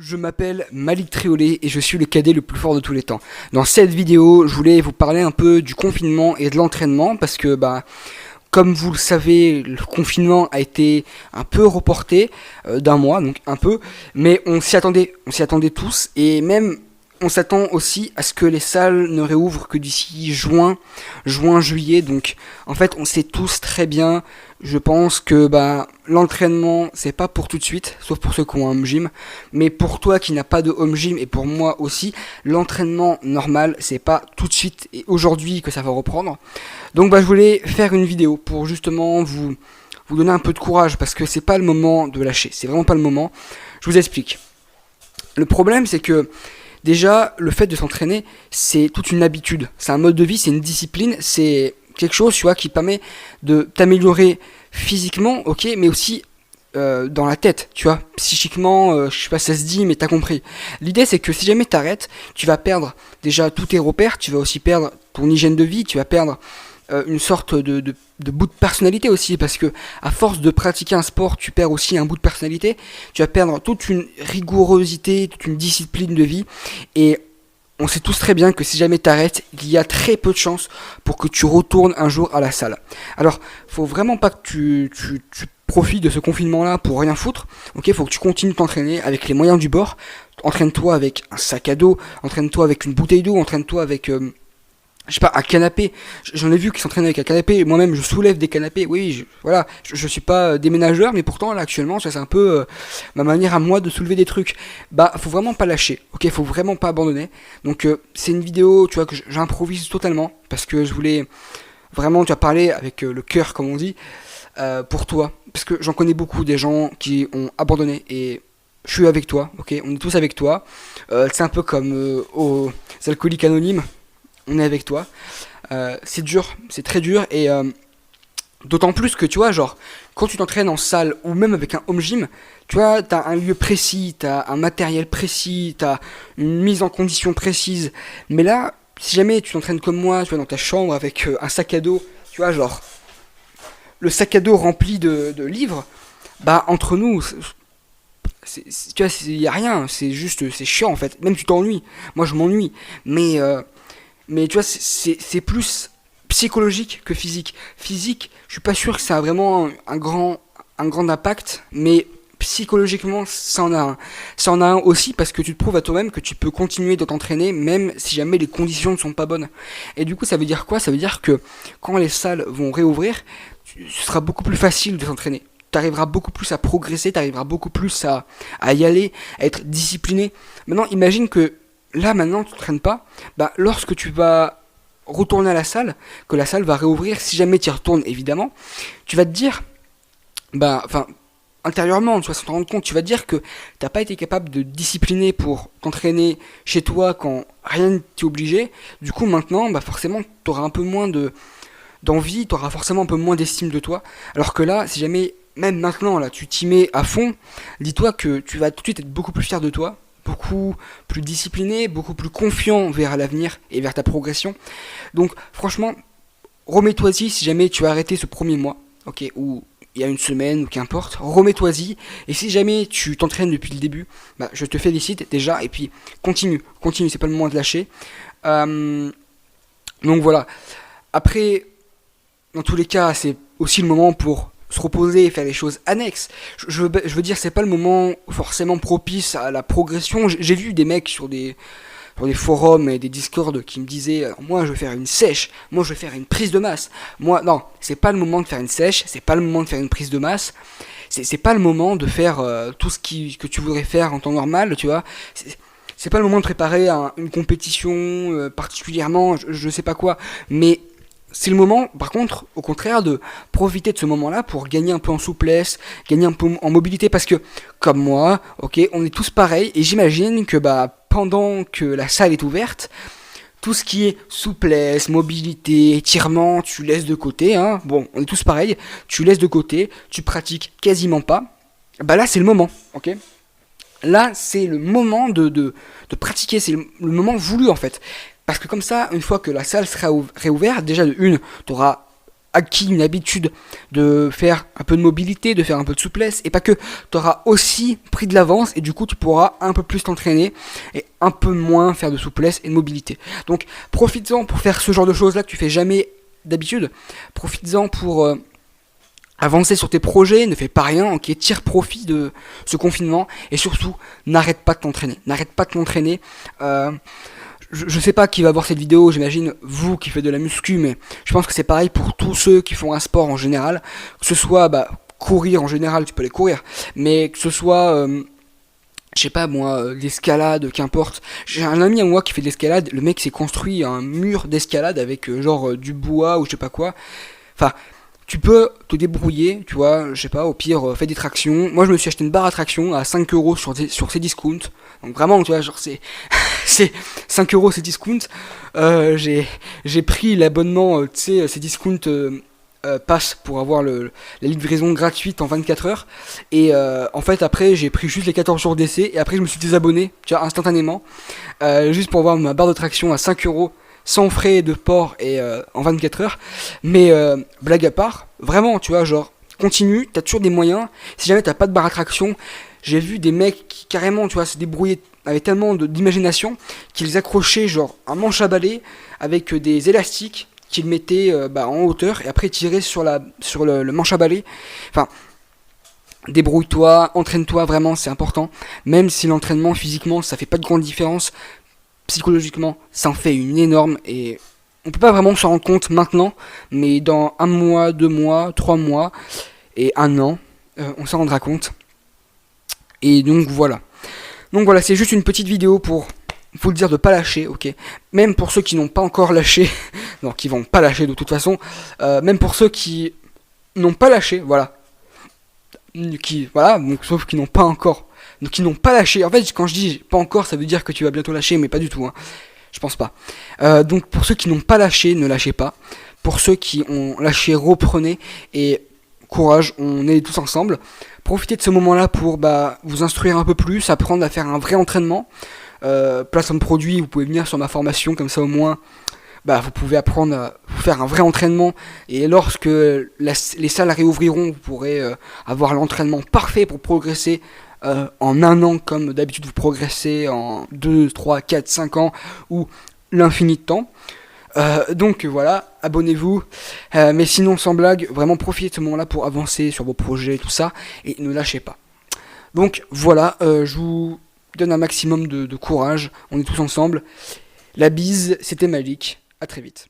Je m'appelle Malik Triolet et je suis le cadet le plus fort de tous les temps. Dans cette vidéo, je voulais vous parler un peu du confinement et de l'entraînement parce que comme vous le savez, le confinement a été un peu reporté d'un mois, donc un peu, mais on s'y attendait tous et même on s'attend aussi à ce que les salles ne réouvrent que d'ici juillet. Donc en fait, on sait tous très bien. Je pense que l'entraînement c'est pas pour tout de suite, sauf pour ceux qui ont un home gym. Mais pour toi qui n'as pas de home gym et pour moi aussi, l'entraînement normal c'est pas tout de suite et aujourd'hui que ça va reprendre. Donc je voulais faire une vidéo pour justement vous donner un peu de courage parce que c'est pas le moment de lâcher. C'est vraiment pas le moment. Je vous explique. Le problème c'est que déjà, le fait de s'entraîner, c'est toute une habitude, c'est un mode de vie, c'est une discipline, c'est quelque chose, tu vois, qui permet de t'améliorer physiquement, ok, mais aussi dans la tête, tu vois, psychiquement, je sais pas si ça se dit, mais t'as compris. L'idée, c'est que si jamais t'arrêtes, tu vas perdre déjà tous tes repères, tu vas aussi perdre ton hygiène de vie, tu vas perdre une sorte de bout de personnalité aussi, parce que à force de pratiquer un sport, tu perds aussi un bout de personnalité, tu vas perdre toute une rigourosité, toute une discipline de vie, et on sait tous très bien que si jamais t'arrêtes, il y a très peu de chances pour que tu retournes un jour à la salle. Alors, faut vraiment pas que tu profites de ce confinement-là pour rien foutre, ok, faut que tu continues de t'entraîner avec les moyens du bord, entraîne-toi avec un sac à dos, entraîne-toi avec une bouteille d'eau, entraîne-toi avec je sais pas, un canapé. J'en ai vu qui s'entraînent avec un canapé. Moi-même, je soulève des canapés. Oui, je suis pas déménageur, mais pourtant, là, actuellement, ça, c'est un peu ma manière à moi de soulever des trucs. Faut vraiment pas lâcher. Ok, faut vraiment pas abandonner. Donc, c'est une vidéo, tu vois, que j'improvise totalement. Parce que je voulais vraiment, tu vois, parler avec le cœur, comme on dit, pour toi. Parce que j'en connais beaucoup des gens qui ont abandonné et je suis avec toi, ok, on est tous avec toi. C'est un peu comme aux alcooliques anonymes. On est avec toi. C'est dur, c'est très dur et d'autant plus que tu vois, genre, quand tu t'entraînes en salle ou même avec un home gym, tu vois, t'as un lieu précis, t'as un matériel précis, t'as une mise en condition précise. Mais là, si jamais tu t'entraînes comme moi, tu vois, dans ta chambre avec un sac à dos, tu vois, genre, le sac à dos rempli de livres, entre nous, tu vois, il y a rien, c'est juste, c'est chiant en fait. Même tu t'ennuies. Moi, je m'ennuie. Mais tu vois, c'est plus psychologique que physique. Physique, je suis pas sûr que ça a vraiment un grand impact, mais psychologiquement, ça en a un. Ça en a un aussi parce que tu te prouves à toi-même que tu peux continuer de t'entraîner même si jamais les conditions ne sont pas bonnes. Et du coup, ça veut dire quoi? Ça veut dire que quand les salles vont réouvrir, ce sera beaucoup plus facile de s'entraîner. Tu arriveras beaucoup plus à progresser, tu arriveras beaucoup plus à y aller, à être discipliné. Maintenant, imagine que là maintenant tu ne t'entraînes pas, lorsque tu vas retourner à la salle, que la salle va réouvrir, si jamais tu y retournes évidemment, tu vas te dire, intérieurement, tu vas s'en rendre compte, tu vas te dire que t'as pas été capable de discipliner pour t'entraîner chez toi quand rien ne t'est obligé, du coup maintenant, forcément, tu auras un peu moins d'envie, tu auras forcément un peu moins d'estime de toi, alors que là, si jamais, même maintenant, là, tu t'y mets à fond, dis-toi que tu vas tout de suite être beaucoup plus fier de toi, beaucoup plus discipliné, beaucoup plus confiant vers l'avenir et vers ta progression. Donc franchement, remets-toi-y si jamais tu as arrêté ce premier mois, ok, ou il y a une semaine ou qu'importe, remets-toi-y et si jamais tu t'entraînes depuis le début, je te félicite déjà et puis continue, c'est pas le moment de lâcher. Donc voilà. Après, dans tous les cas, c'est aussi le moment pour se reposer et faire des choses annexes. Je veux dire, c'est pas le moment forcément propice à la progression. J'ai vu des mecs sur des forums et des discords qui me disaient moi je veux faire une sèche, moi je veux faire une prise de masse. Moi, non, c'est pas le moment de faire une sèche, c'est pas le moment de faire une prise de masse, c'est pas le moment de faire tout que tu voudrais faire en temps normal, tu vois. C'est pas le moment de préparer une compétition particulièrement, je sais pas quoi, mais c'est le moment, par contre, au contraire, de profiter de ce moment-là pour gagner un peu en souplesse, gagner un peu en mobilité, parce que, comme moi, ok, on est tous pareils, et j'imagine que pendant que la salle est ouverte, tout ce qui est souplesse, mobilité, étirement, tu laisses de côté, hein, bon, on est tous pareils, tu laisses de côté, tu pratiques quasiment pas, là c'est le moment, ok. Là c'est le moment de pratiquer, c'est le moment voulu en fait. Parce que comme ça, une fois que la salle sera réouverte, déjà de une, tu auras acquis une habitude de faire un peu de mobilité, de faire un peu de souplesse, et pas que, tu auras aussi pris de l'avance, et du coup tu pourras un peu plus t'entraîner, et un peu moins faire de souplesse et de mobilité. Donc profites-en pour faire ce genre de choses là que tu fais jamais d'habitude, profites-en pour avancer sur tes projets, ne fais pas rien, ok, tire profit de ce confinement, et surtout, n'arrête pas de t'entraîner, je sais pas qui va voir cette vidéo, j'imagine vous qui faites de la muscu, mais je pense que c'est pareil pour tous ceux qui font un sport en général, que ce soit courir en général, tu peux aller courir, mais que ce soit je sais pas moi, l'escalade, qu'importe. J'ai un ami à moi qui fait de l'escalade, le mec s'est construit un mur d'escalade avec du bois ou je sais pas quoi. Enfin, tu peux te débrouiller, tu vois, je sais pas, au pire, fais des tractions. Moi, je me suis acheté une barre à traction à 5 euros sur Cdiscount. Donc vraiment, tu vois, genre c'est c'est 5 euros Cdiscount. J'ai pris l'abonnement, tu sais, Cdiscount passe pour avoir la livraison gratuite en 24 heures. Et en fait, après, j'ai pris juste les 14 jours d'essai. Et après, je me suis désabonné, tu vois, instantanément. Juste pour avoir ma barre de traction à 5 euros sans frais de port et en 24 heures. Mais blague à part, vraiment, tu vois, genre, continue, t'as toujours des moyens. Si jamais t'as pas de barre à traction, j'ai vu des mecs qui carrément, tu vois, se débrouillaient avec tellement d'imagination qu'ils accrochaient genre un manche à balai avec des élastiques qu'ils mettaient en hauteur et après tiraient sur le manche à balai. Enfin, débrouille-toi, entraîne-toi, vraiment, c'est important. Même si l'entraînement physiquement, ça fait pas de grande différence, psychologiquement, ça en fait une énorme et on peut pas vraiment s'en rendre compte maintenant, mais dans 1 mois, 2 mois, 3 mois et 1 an, on s'en rendra compte. Et donc voilà. Donc voilà, c'est juste une petite vidéo pour vous le dire de pas lâcher, ok. Même pour ceux qui n'ont pas encore lâché, non, qui vont pas lâcher de toute façon, même pour ceux qui n'ont pas lâché, voilà. Donc, sauf qui n'ont pas encore, donc qui n'ont pas lâché. En fait, quand je dis pas encore, ça veut dire que tu vas bientôt lâcher, mais pas du tout, hein. Je pense pas. Donc pour ceux qui n'ont pas lâché, ne lâchez pas. Pour ceux qui ont lâché, reprenez et courage, on est tous ensemble. Profitez de ce moment-là pour vous instruire un peu plus, apprendre à faire un vrai entraînement. Placement de produit, vous pouvez venir sur ma formation, comme ça au moins vous pouvez apprendre à faire un vrai entraînement. Et lorsque les salles réouvriront, vous pourrez avoir l'entraînement parfait pour progresser en 1 an, comme d'habitude vous progressez en 2, 3, 4, 5 ans ou l'infini de temps. Donc voilà, abonnez-vous. Mais sinon, sans blague, vraiment profitez de ce moment-là pour avancer sur vos projets, tout ça, et ne lâchez pas. Donc voilà, je vous donne un maximum de courage. On est tous ensemble. La bise, c'était Malik. À très vite.